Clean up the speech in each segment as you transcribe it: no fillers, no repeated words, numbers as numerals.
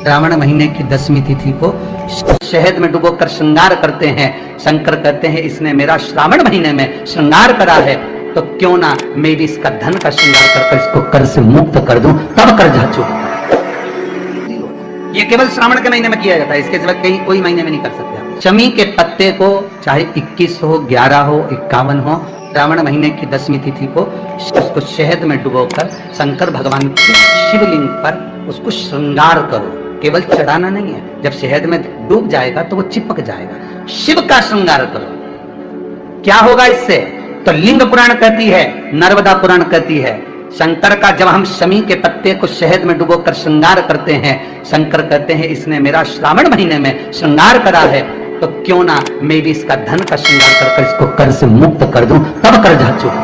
श्रावण महीने की 10वीं तिथि को शहद में डुबोकर श्रृंगार करते हैं। शंकर कहते हैं इसने मेरा श्रावण महीने में श्रृंगार करा है, तो क्यों ना मैं भी इसका धन का श्रृंगार कर इसको कर से मुक्त कर दूं, तब कर जा चुका। ये केवल श्रावण के महीने में किया जाता है, इसके सिवा कहीं कोई महीने में नहीं कर सकते। शमी के पत्ते को चाहे 21 हो, 11 हो, 51 हो, श्रावण महीने की 10वीं तिथि को उसको शहद में डुबोकर शंकर भगवान के शिवलिंग पर उसको श्रृंगार करो। केवल चढ़ाना नहीं है, जब शहद में डूब जाएगा तो वो चिपक जाएगा। शिव का श्रृंगार करो। क्या होगा इससे? तो लिंग पुराण कहती है, नर्मदा पुराण कहती है, शंकर का जब हम शमी के पत्ते को शहद में डुबोकर श्रृंगार करते हैं, शंकर कहते हैं इसने मेरा श्रावण महीने में श्रृंगार करा है, तो क्यों ना मैं भी इसका धन का श्रृंगार कर इसको कर से मुक्त कर दूं, तब कर जा चुका।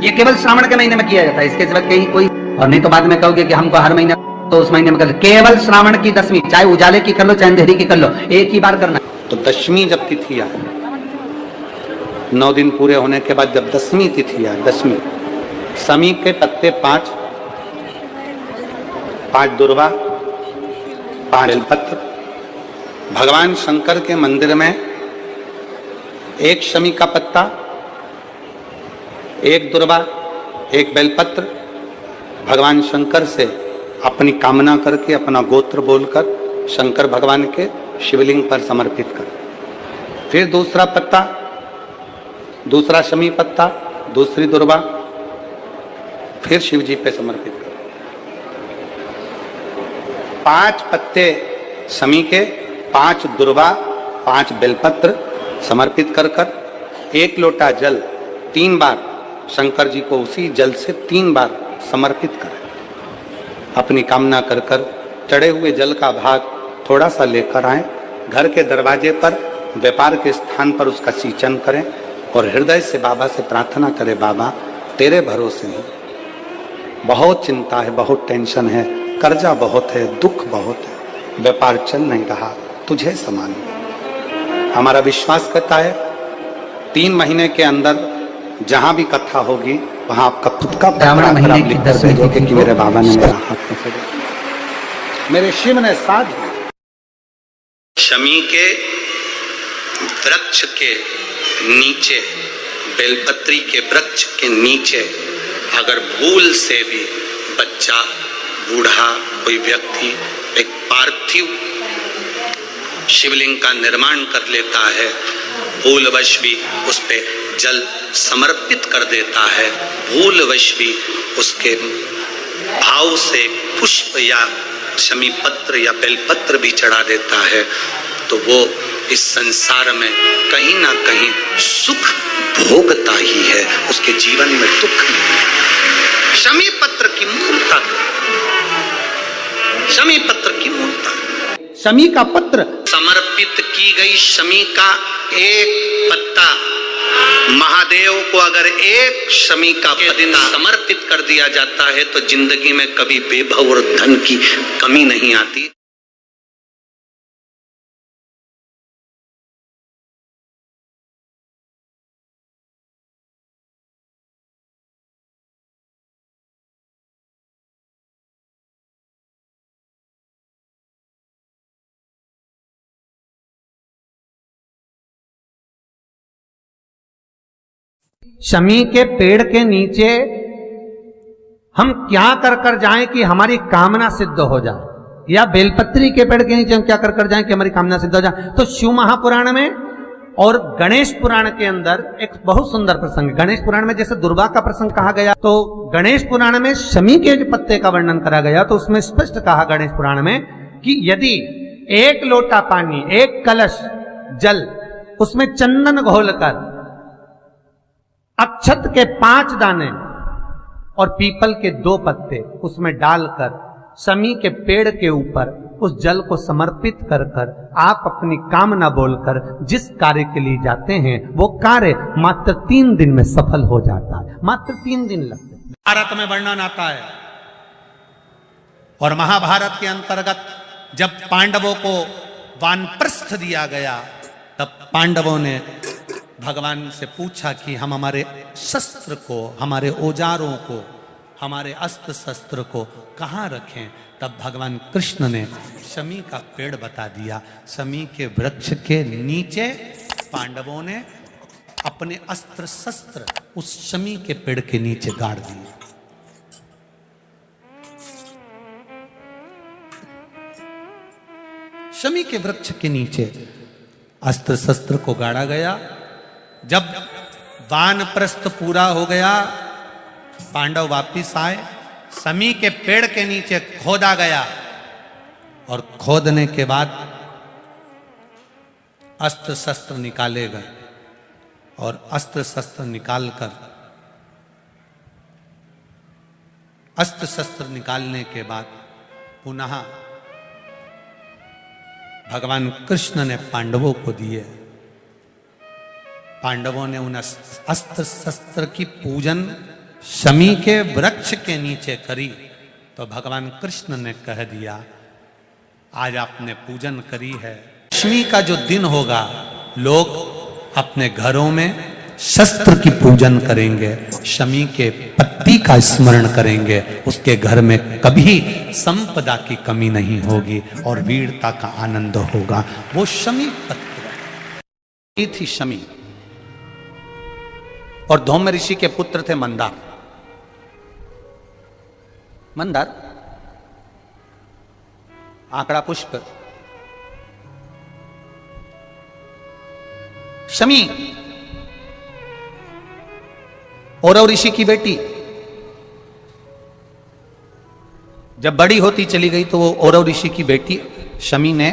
ये केवल श्रावण के महीने में किया जाता है, इसके सिवा कहीं कोई और नहीं। तो बाद में कहोगे कि हमको हर महीने, तो उस महीने में कर, केवल श्रावण की 10वीं, चाहे उजाले की कर लो चाहे अंधेरी की कर लो, एक ही बार करना। तो 10वीं जब तिथि आए, 9 दिन पूरे होने के बाद जब 10वीं तिथि आए, 10वीं, शमी के पत्ते 5 दुर्वा, 5 बेलपत्र, भगवान शंकर के मंदिर में 1 शमी का पत्ता, 1 दुर्वा, 1 बेलपत्र, भगवान शंकर से अपनी कामना करके, अपना गोत्र बोलकर शंकर भगवान के शिवलिंग पर समर्पित कर। फिर दूसरा पत्ता, दूसरा शमी पत्ता, दूसरी दुर्वा, फिर शिव जी पे समर्पित कर। 5 पत्ते शमी के, 5 दुर्वा, 5 बेलपत्र समर्पित कर 1 लोटा जल 3 बार शंकर जी को उसी जल से 3 बार समर्पित करें। अपनी कामना कर चढ़े हुए जल का भाग थोड़ा सा लेकर आए, घर के दरवाजे पर, व्यापार के स्थान पर उसका सिंचन करें और हृदय से बाबा से प्रार्थना करें, बाबा तेरे भरोसे हूँ, बहुत चिंता है, बहुत टेंशन है, कर्जा बहुत है, दुख बहुत है, व्यापार चल नहीं रहा, तुझे समान। हमारा विश्वास करता है 3 महीने के अंदर जहां भी कथा होगी वहां आपका खुद का महीने की 10वीं तिथि कि मेरे बाबा ने मेरा हाथ पकड़ा, मेरे शिव ने साथ। शमी के वृक्ष के नीचे, बेलपत्री के वृक्ष के नीचे अगर भूल से भी बच्चा, बूढ़ा, कोई व्यक्ति एक पार्थिव शिवलिंग का निर्माण कर लेता है, भूलवश भी उस पे जल समर्पित कर देता है, भूलवश भी उसके भाव से पुष्प या शमी पत्र या बेलपत्र भी चढ़ा देता है, तो वो इस संसार में कहीं ना कहीं सुख भोगता ही है, उसके जीवन में दुख नहीं। शमी पत्र की मूर्ता, शमी पत्र की मूर्ता, शमी का पत्र समर्पित की गई शमी का एक पत्ता, महादेव को अगर एक शमी का पत्ता समर्पित कर दिया जाता है तो जिंदगी में कभी वैभव और धन की कमी नहीं आती। शमी के पेड़ के नीचे हम क्या कर जाएं कि हमारी कामना सिद्ध हो जाए, या बेलपत्री के पेड़ के नीचे हम क्या कर जाएं कि हमारी कामना सिद्ध हो जाए। तो शिव महापुराण में और गणेश पुराण के अंदर एक बहुत सुंदर प्रसंग, गणेश पुराण में जैसे दुर्वा का प्रसंग कहा गया, तो गणेश पुराण में शमी के पत्ते का वर्णन करा गया, तो उसमें स्पष्ट कहा गणेश पुराण में कि यदि 1 लोटा पानी, 1 कलश जल, उसमें चंदन घोलकर अक्षत के 5 दाने और पीपल के 2 पत्ते उसमें डालकर शमी के पेड़ के ऊपर उस जल को समर्पित कर आप अपनी कामना बोलकर जिस कार्य के लिए जाते हैं वो कार्य मात्र 3 दिन में सफल हो जाता है। मात्र 3 दिन लगते हैं। भारत में वर्णन आता है और महाभारत के अंतर्गत जब पांडवों को वानप्रस्थ दिया गया तब पांडवों ने भगवान से पूछा कि हम हमारे शस्त्र को, हमारे औजारों को हमारे अस्त्र शस्त्र को कहाँ रखें। तब भगवान कृष्ण ने शमी का पेड़ बता दिया। शमी के वृक्ष के नीचे पांडवों ने अपने अस्त्र शस्त्र उस शमी के पेड़ के नीचे गाड़ दिए। शमी के वृक्ष के नीचे अस्त्र शस्त्र को गाड़ा गया। जब वानप्रस्थ पूरा हो गया, पांडव वापिस आए। शमी के पेड़ के नीचे खोदा गया और खोदने के बाद अस्त्र शस्त्र निकाले गए और अस्त्र शस्त्र निकालकर अस्त्र शस्त्र निकालने के बाद पुनः भगवान कृष्ण ने पांडवों को दिए। पांडवों ने उन अस्त्र शस्त्र की पूजन शमी के वृक्ष के नीचे करी तो भगवान कृष्ण ने कह दिया, आज आपने पूजन करी है, दशमी का जो दिन होगा लोग अपने घरों में शस्त्र की पूजन करेंगे, शमी के पत्ती का स्मरण करेंगे, उसके घर में कभी संपदा की कमी नहीं होगी और वीरता का आनंद होगा। वो शमी पत्ती थी शमी। और धौम्य ऋषि के पुत्र थे मंदार। मंदार आंकड़ा पुष्प, शमी औरव ऋषि की बेटी। जब बड़ी होती चली गई तो वो औरव ऋषि की बेटी शमी ने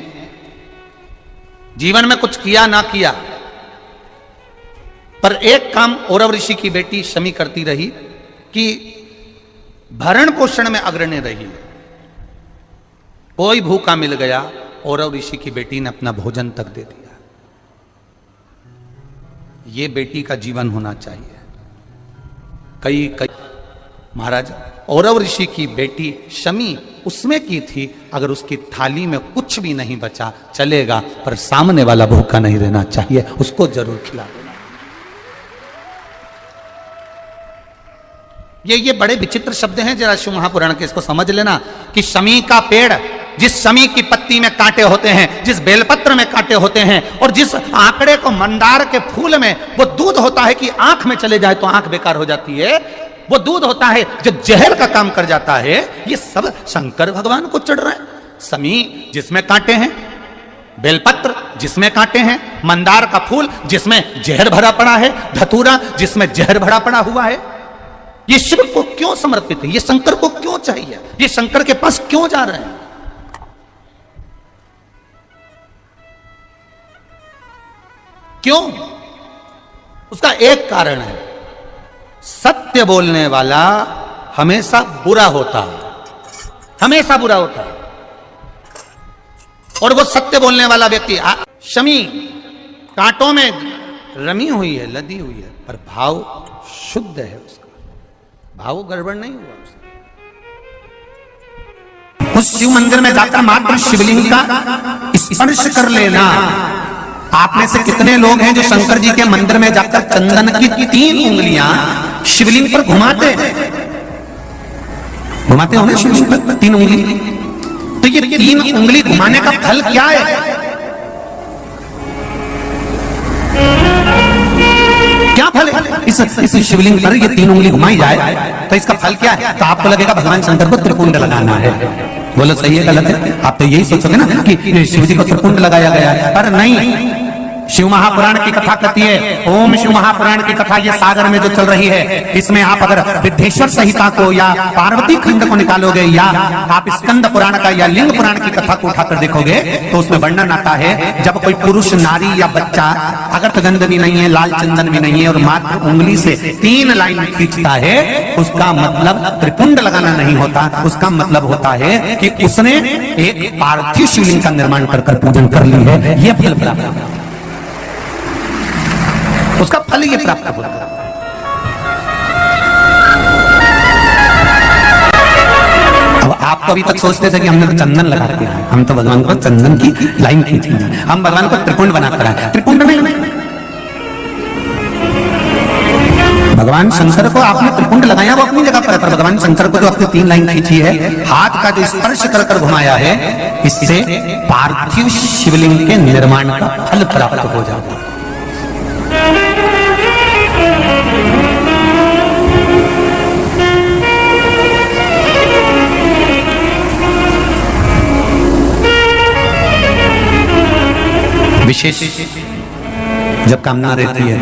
जीवन में कुछ किया ना किया, पर एक काम औरव ऋषि की बेटी शमी करती रही कि भरण पोषण में अग्रणी रही। कोई भूखा मिल गया, औरव ऋषि की बेटी ने अपना भोजन तक दे दिया। ये बेटी का जीवन होना चाहिए। कई महाराज औरव ऋषि की बेटी शमी उसमें की थी, अगर उसकी थाली में कुछ भी नहीं बचा चलेगा, पर सामने वाला भूखा नहीं रहना चाहिए, उसको जरूर खिला देना। ये बड़े विचित्र शब्द हैं, जरा शिव महापुराण के इसको समझ लेना कि शमी का पेड़, जिस शमी की पत्ती में कांटे होते हैं, जिस बेलपत्र में कांटे होते हैं, और जिस आंकड़े को मंदार के फूल में वो दूध होता है कि आंख में चले जाए तो आंख बेकार हो जाती है, वो दूध होता है जो जहर का काम कर जाता है, ये सब शंकर भगवान को चढ़ रहा है। शमी जिसमें कांटे हैं, बेलपत्र जिसमें कांटे हैं, मंदार का फूल जिसमें जहर भरा पड़ा है, धतूरा जिसमें जहर भरा पड़ा हुआ है, ये शिव को क्यों समर्पित है? ये शंकर को क्यों चाहिए? ये शंकर के पास क्यों जा रहे हैं? क्यों? उसका एक कारण है, सत्य बोलने वाला हमेशा बुरा होता है, हमेशा बुरा होता है। और वो सत्य बोलने वाला व्यक्ति, शमी कांटों में रमी हुई है, लदी हुई है, पर भाव शुद्ध है, उसका भाव गड़बड़ नहीं हुआ। उस शिव मंदिर में जाकर मात्र शिवलिंग का स्पर्श कर लेना। आप में से कितने लोग हैं जो शंकर जी के मंदिर में जाकर चंदन की 3 उंगलियां शिवलिंग पर घुमाते हो ना? शिवलिंग पर 3 उंगली, तो ये 3 उंगली घुमाने का फल क्या है? क्या फल है? इस शिवलिंग पर ये 3 उंगली घुमाई जाए तो इसका फल क्या है? तो आपको लगेगा भगवान शंकर को त्रिपुंड लगाना है। बोलो सही है गलत है? आप तो यही सोचोगे ना कि शिव जी को त्रिपुंड लगाया गया है, पर नहीं। शिव महापुराण की कथा कहती है, ओम शिव महापुराण की कथा ये सागर में जो चल रही है, इसमें आप अगर विद्धेश्वर संहिता को या पार्वती खंड को निकालोगे, या आप स्कंद पुराण का या लिंग पुराण की कथा को उठाकर देखोगे, तो उसमें वर्णन आता है जब कोई पुरुष, नारी या बच्चा, अगर गंध भी नहीं है, लाल चंदन भी नहीं है, और मात्र उंगली से 3 लाइन खींचता है, उसका मतलब त्रिपुंड लगाना नहीं होता। उसका मतलब होता है कि उसने एक पार्थिव शिवलिंग का निर्माण कर पूजन कर ली है। यह फल प्राप्त, उसका फल ये प्राप्त होता है। अब आप तो अभी तक सोचते थे कि हमने तो चंदन लगा दिया है, हम तो भगवान को चंदन की लाइन खींची है, हम भगवान को त्रिपुंड बनाकर आए। त्रिपुंड में भगवान शंकर को आपने त्रिपुंड लगाया वो अपनी जगह पर है, पर भगवान शंकर को जो आपने 3 लाइन खींची है, हाथ का जो स्पर्श कर कर घुमाया है, इससे पार्थिव शिवलिंग के निर्माण का फल प्राप्त हो जाता है। विशेष जब कामना रहती है।